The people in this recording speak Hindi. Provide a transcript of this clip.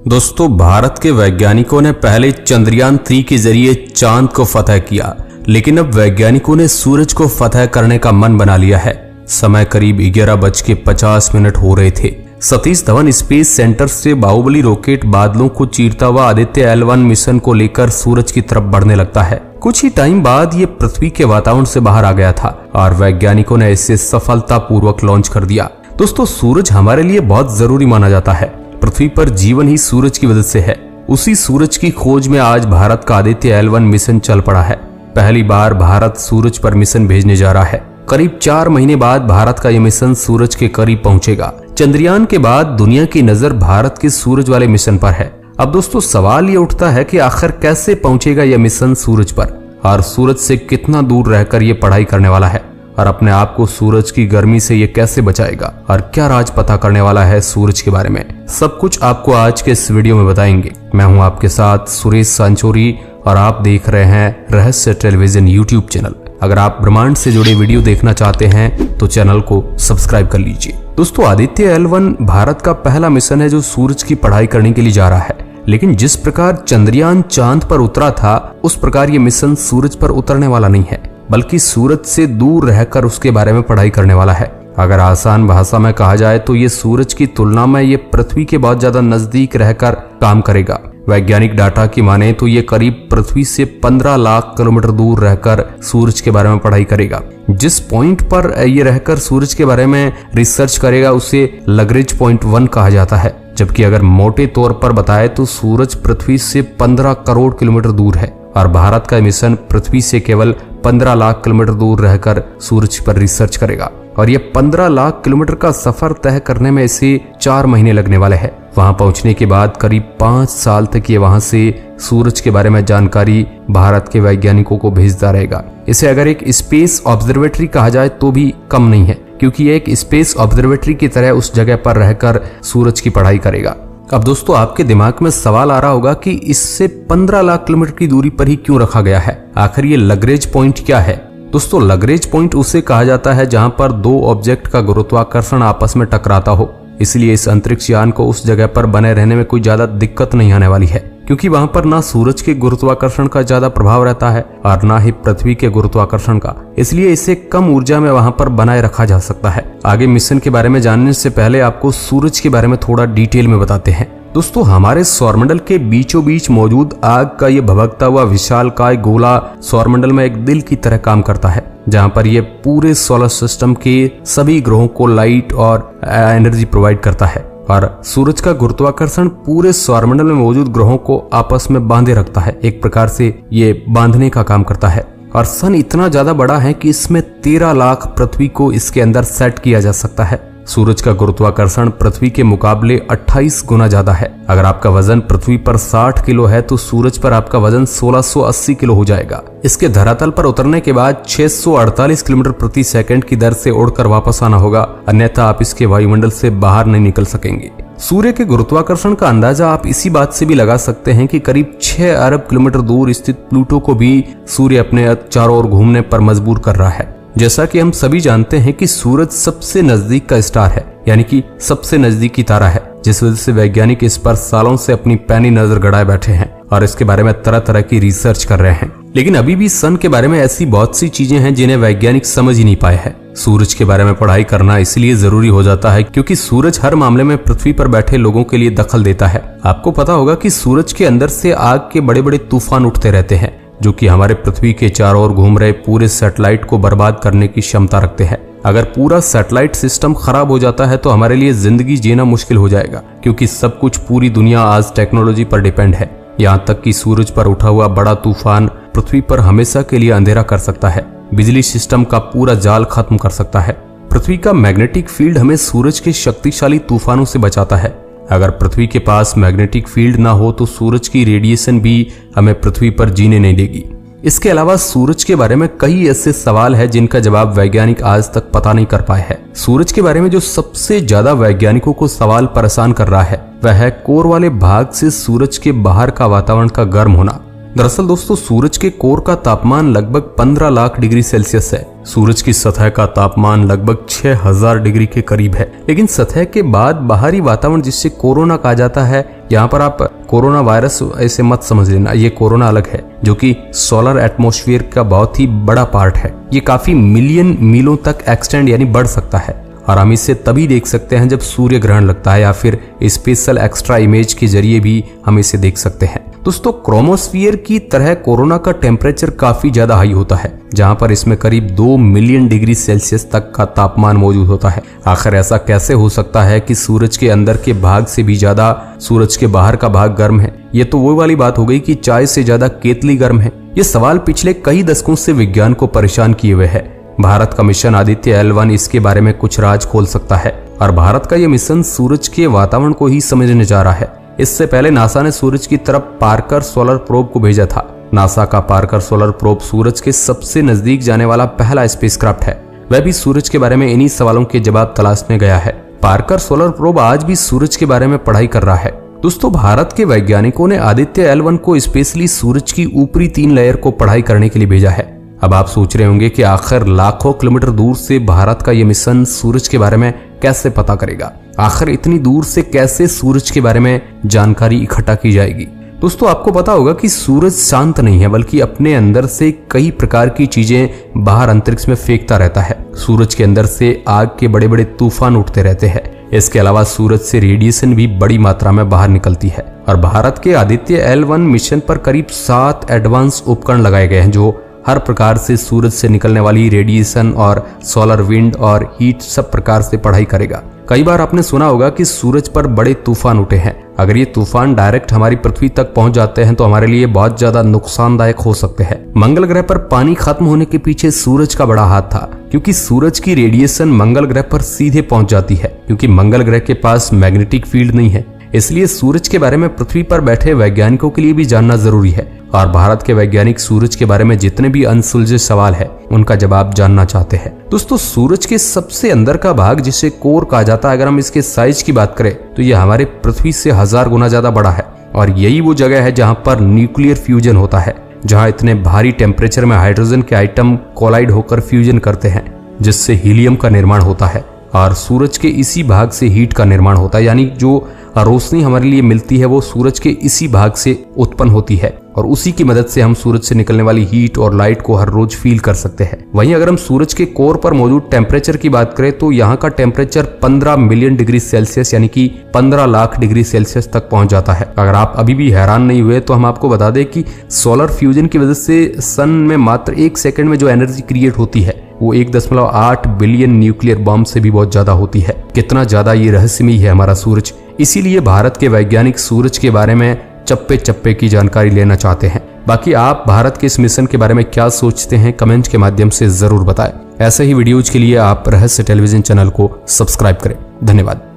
दोस्तों, भारत के वैज्ञानिकों ने पहले चंद्रयान 3 के जरिए चांद को फतह किया, लेकिन अब वैज्ञानिकों ने सूरज को फतह करने का मन बना लिया है। समय करीब 11:50 हो रहे थे। सतीश धवन स्पेस सेंटर से बाहुबली रॉकेट बादलों को चीरता हुआ आदित्य L1 मिशन को लेकर सूरज की तरफ बढ़ने लगता है। कुछ ही टाइम बाद ये पृथ्वी के वातावरण से बाहर आ गया था और वैज्ञानिकों ने इसे सफलतापूर्वक लॉन्च कर दिया। दोस्तों, सूरज हमारे लिए बहुत जरूरी माना जाता है। पृथ्वी पर जीवन ही सूरज की वजह से है। उसी सूरज की खोज में आज भारत का आदित्य L1 मिशन चल पड़ा है। पहली बार भारत सूरज पर मिशन भेजने जा रहा है। करीब 4 महीने बाद भारत का यह मिशन सूरज के करीब पहुंचेगा। चंद्रयान के बाद दुनिया की नजर भारत के सूरज वाले मिशन पर है। अब दोस्तों, सवाल ये उठता है कि आखिर कैसे पहुंचेगा यह मिशन सूरज पर और सूरज से कितना दूर रहकर यह पढ़ाई करने वाला है और अपने आप को सूरज की गर्मी से ये कैसे बचाएगा और क्या राज पता करने वाला है सूरज के बारे में। सब कुछ आपको आज के इस वीडियो में बताएंगे। मैं हूं आपके साथ सुरेश सांचोरी और आप देख रहे हैं रहस्य टेलीविजन यूट्यूब चैनल। अगर आप ब्रह्मांड से जुड़े वीडियो देखना चाहते हैं तो चैनल को सब्सक्राइब कर लीजिए। दोस्तों, आदित्य L1 भारत का पहला मिशन है जो सूरज की पढ़ाई करने के लिए जा रहा है। लेकिन जिस प्रकार चंद्रयान चांद पर उतरा था, उस प्रकार ये मिशन सूरज पर उतरने वाला नहीं है, बल्कि सूरज से दूर रहकर उसके बारे में पढ़ाई करने वाला है। अगर आसान भाषा में कहा जाए तो ये सूरज की तुलना में ये पृथ्वी के बहुत ज्यादा नजदीक रहकर काम करेगा। वैज्ञानिक डाटा की माने तो ये करीब पृथ्वी से 15 लाख किलोमीटर दूर रहकर सूरज के बारे में पढ़ाई करेगा। जिस पॉइंट पर ये रहकर सूरज के बारे में रिसर्च करेगा उसे लग्रेंज पॉइंट 1 कहा जाता है। जबकि अगर मोटे तौर पर बताए तो सूरज पृथ्वी से 15 करोड़ किलोमीटर दूर है और भारत का मिशन पृथ्वी से केवल 15 लाख किलोमीटर दूर रहकर सूरज पर रिसर्च करेगा। और ये 15 लाख किलोमीटर का सफर तय करने में इसे 4 महीने लगने वाले हैं। वहां पहुंचने के बाद करीब 5 साल तक ये वहां से सूरज के बारे में जानकारी भारत के वैज्ञानिकों को भेजता रहेगा। इसे अगर एक स्पेस ऑब्जर्वेटरी कहा जाए तो भी कम नहीं है, क्योंकि ये एक स्पेस ऑब्जर्वेटरी की तरह उस जगह पर रहकर सूरज की पढ़ाई करेगा। अब दोस्तों, आपके दिमाग में सवाल आ रहा होगा कि इससे 15 लाख किलोमीटर की दूरी पर ही क्यों रखा गया है? आखिर ये लग्रेंज पॉइंट क्या है? दोस्तों, लग्रेंज पॉइंट उसे कहा जाता है जहां पर 2 ऑब्जेक्ट का गुरुत्वाकर्षण आपस में टकराता हो। इसलिए इस अंतरिक्ष यान को उस जगह पर बने रहने में कोई ज्यादा दिक्कत नहीं आने वाली है, क्योंकि वहां पर ना सूरज के गुरुत्वाकर्षण का ज्यादा प्रभाव रहता है और ना ही पृथ्वी के गुरुत्वाकर्षण का। इसलिए इसे कम ऊर्जा में वहां पर बनाए रखा जा सकता है। आगे मिशन के बारे में जानने से पहले आपको सूरज के बारे में थोड़ा डिटेल में बताते हैं। दोस्तों, हमारे सौरमंडल के बीचों बीच मौजूद आग का ये भभकता हुआ विशालकाय गोला सौरमंडल में एक दिल की तरह काम करता है, जहां पर ये पूरे सोलर सिस्टम के सभी ग्रहों को लाइट और एनर्जी प्रोवाइड करता है। और सूरज का गुरुत्वाकर्षण पूरे सौरमंडल में मौजूद ग्रहों को आपस में बांधे रखता है। एक प्रकार से ये बांधने का काम करता है। और सन इतना ज्यादा बड़ा है कि इसमें 13 लाख पृथ्वी को इसके अंदर सेट किया जा सकता है। सूरज का गुरुत्वाकर्षण पृथ्वी के मुकाबले 28 गुना ज्यादा है। अगर आपका वजन पृथ्वी पर 60 किलो है तो सूरज पर आपका वजन 1680 किलो हो जाएगा। इसके धरातल पर उतरने के बाद 648 किलोमीटर प्रति सेकंड की दर से उड़कर वापस आना होगा, अन्यथा आप इसके वायुमंडल से बाहर नहीं निकल सकेंगे। सूर्य के गुरुत्वाकर्षण का अंदाजा आप इसी बात से भी लगा सकते हैं कि करीब 6 अरब किलोमीटर दूर स्थित प्लूटो को भी सूर्य अपने चारों ओर घूमने पर मजबूर कर रहा है। जैसा कि हम सभी जानते हैं कि सूरज सबसे नजदीक का स्टार है, यानी कि सबसे नजदीकी तारा है, जिस वजह से वैज्ञानिक इस पर सालों से अपनी पैनी नजर गड़ाए बैठे हैं और इसके बारे में तरह तरह की रिसर्च कर रहे हैं। लेकिन अभी भी सन के बारे में ऐसी बहुत सी चीजें हैं जिन्हें वैज्ञानिक समझ ही नहीं पाए हैं। सूरज के बारे में पढ़ाई करना इसलिए जरूरी हो जाता है क्योंकि सूरज हर मामले में पृथ्वी पर बैठे लोगों के लिए दखल देता है। आपको पता होगा कि सूरज के अंदर से आग के बड़े बड़े तूफान उठते रहते हैं, जो कि हमारे पृथ्वी के चारों ओर घूम रहे पूरे सैटेलाइट को बर्बाद करने की क्षमता रखते हैं। अगर पूरा सैटेलाइट सिस्टम खराब हो जाता है तो हमारे लिए जिंदगी जीना मुश्किल हो जाएगा, क्योंकि सब कुछ पूरी दुनिया आज टेक्नोलॉजी पर डिपेंड है। यहाँ तक कि सूरज पर उठा हुआ बड़ा तूफान पृथ्वी पर हमेशा के लिए अंधेरा कर सकता है, बिजली सिस्टम का पूरा जाल खत्म कर सकता है। पृथ्वी का मैग्नेटिक फील्ड हमें सूरज के शक्तिशाली तूफानों से बचाता है। अगर पृथ्वी के पास मैग्नेटिक फील्ड ना हो तो सूरज की रेडिएशन भी हमें पृथ्वी पर जीने नहीं देगी। इसके अलावा सूरज के बारे में कई ऐसे सवाल हैं जिनका जवाब वैज्ञानिक आज तक पता नहीं कर पाए हैं। सूरज के बारे में जो सबसे ज्यादा वैज्ञानिकों को सवाल परेशान कर रहा है वह है कोर वाले भाग से सूरज के बाहर का वातावरण का गर्म होना। दरअसल दोस्तों सूरज के कोर का तापमान लगभग 15 लाख डिग्री सेल्सियस है। सूरज की सतह का तापमान लगभग 6000 डिग्री के करीब है। लेकिन सतह के बाद बाहरी वातावरण जिससे कोरोना कहा जाता है, यहाँ पर आप कोरोना वायरस ऐसे मत समझ लेना, ये कोरोना अलग है जो कि सोलर एटमॉस्फेयर का बहुत ही बड़ा पार्ट है। ये काफी मिलियन मीलों तक एक्सटेंड यानी बढ़ सकता है और हम इसे तभी देख सकते हैं जब सूर्य ग्रहण लगता है या फिर स्पेशल एक्स्ट्रा इमेज के जरिए भी हम इसे देख सकते हैं। दोस्तों क्रोमोस्फीयर की तरह कोरोना का टेम्परेचर काफी ज्यादा हाई होता है, जहां पर इसमें करीब 2 मिलियन डिग्री सेल्सियस तक का तापमान मौजूद होता है। आखिर ऐसा कैसे हो सकता है कि सूरज के अंदर के भाग से भी ज्यादा सूरज के बाहर का भाग गर्म है? ये तो वो वाली बात हो गई कि चाय से ज्यादा केतली गर्म है। ये सवाल पिछले कई दशकों से विज्ञान को परेशान किए हुए है। भारत का मिशन आदित्य L1 इसके बारे में कुछ राज खोल सकता है और भारत का यह मिशन सूरज के वातावरण को ही समझने जा रहा है। इससे पहले नासा ने सूरज की तरफ पार्कर सोलर प्रोब को भेजा था। नासा का पार्कर सोलर प्रोब सूरज के सबसे नजदीक जाने वाला पहला स्पेसक्राफ्ट है। वह भी सूरज के बारे में इन्हीं सवालों के जवाब तलाशने गया है। पार्कर सोलर प्रोब आज भी सूरज के बारे में पढ़ाई कर रहा है। दोस्तों भारत के वैज्ञानिकों ने आदित्य L1 को स्पेशली सूरज की ऊपरी 3 लेयर को पढ़ाई करने के लिए भेजा है। अब आप सोच रहे होंगे कि आखिर लाखों किलोमीटर दूर से भारत का यह मिशन सूरज के बारे में कैसे पता करेगा? आखिर इतनी दूर से कैसे सूरज के बारे में जानकारी इकट्ठा की जाएगी? दोस्तों आपको पता होगा कि सूरज शांत नहीं है, बल्कि अपने अंदर से कई प्रकार की चीजें बाहर अंतरिक्ष में फेंकता रहता है। सूरज के अंदर से आग के बड़े बड़े तूफान उठते रहते हैं। इसके अलावा सूरज से रेडिएशन भी बड़ी मात्रा में बाहर निकलती है और भारत के आदित्य L1 मिशन पर करीब 7 एडवांस उपकरण लगाए गए हैं जो हर प्रकार से सूरज से निकलने वाली रेडिएशन और सोलर विंड और हीट सब प्रकार से पढ़ाई करेगा। कई बार आपने सुना होगा कि सूरज पर बड़े तूफान उठे हैं। अगर ये तूफान डायरेक्ट हमारी पृथ्वी तक पहुंच जाते हैं तो हमारे लिए बहुत ज्यादा नुकसानदायक हो सकते हैं। मंगल ग्रह पर पानी खत्म होने के पीछे सूरज का बड़ा हाथ था, क्योंकि सूरज की रेडिएशन मंगल ग्रह पर सीधे पहुंच जाती है। क्योंकि मंगल ग्रह के पास मैग्नेटिक फील्ड नहीं है, इसलिए सूरज के बारे में पृथ्वी पर बैठे वैज्ञानिकों के लिए भी जानना जरूरी है और भारत के वैज्ञानिक सूरज के बारे में जितने भी अनसुलझे सवाल है उनका जवाब जानना चाहते हैं। दोस्तों सूरज के सबसे अंदर का भाग जिसे कोर कहा जाता है, अगर हम इसके साइज की बात करें तो यह हमारे पृथ्वी से 1000 गुना ज्यादा बड़ा है और यही वो जगह है जहां पर न्यूक्लियर फ्यूजन होता है, जहां इतने भारी टेम्परेचर में हाइड्रोजन के आइटम कोलाइड होकर फ्यूजन करते हैं जिससे हीलियम का निर्माण होता है और सूरज के इसी भाग से हीट का निर्माण होता है। यानी जो रोशनी हमारे लिए मिलती है वो सूरज के इसी भाग से उत्पन्न होती है और उसी की मदद से हम सूरज से निकलने वाली हीट और लाइट को हर रोज फील कर सकते हैं। वहीं अगर हम सूरज के कोर पर मौजूद टेम्परेचर की बात करें तो यहाँ का टेम्परेचर 15 मिलियन डिग्री सेल्सियस यानी कि 15 लाख डिग्री सेल्सियस तक पहुंच जाता है। अगर आप अभी भी हैरान नहीं हुए तो हम आपको बता दें कि सोलर फ्यूजन की वजह से सन में मात्र 1 सेकंड में जो एनर्जी क्रिएट होती है वो 1.8 बिलियन न्यूक्लियर बॉम्ब से भी बहुत ज्यादा होती है। कितना ज्यादा ये रहस्यमयी है हमारा सूरज। इसीलिए भारत के वैज्ञानिक सूरज के बारे में चप्पे चप्पे की जानकारी लेना चाहते हैं। बाकी आप भारत के इस मिशन के बारे में क्या सोचते हैं कमेंट के माध्यम से जरूर बताएं। ऐसे ही वीडियोज के लिए आप रहस्य टेलीविजन चैनल को सब्सक्राइब करें। धन्यवाद।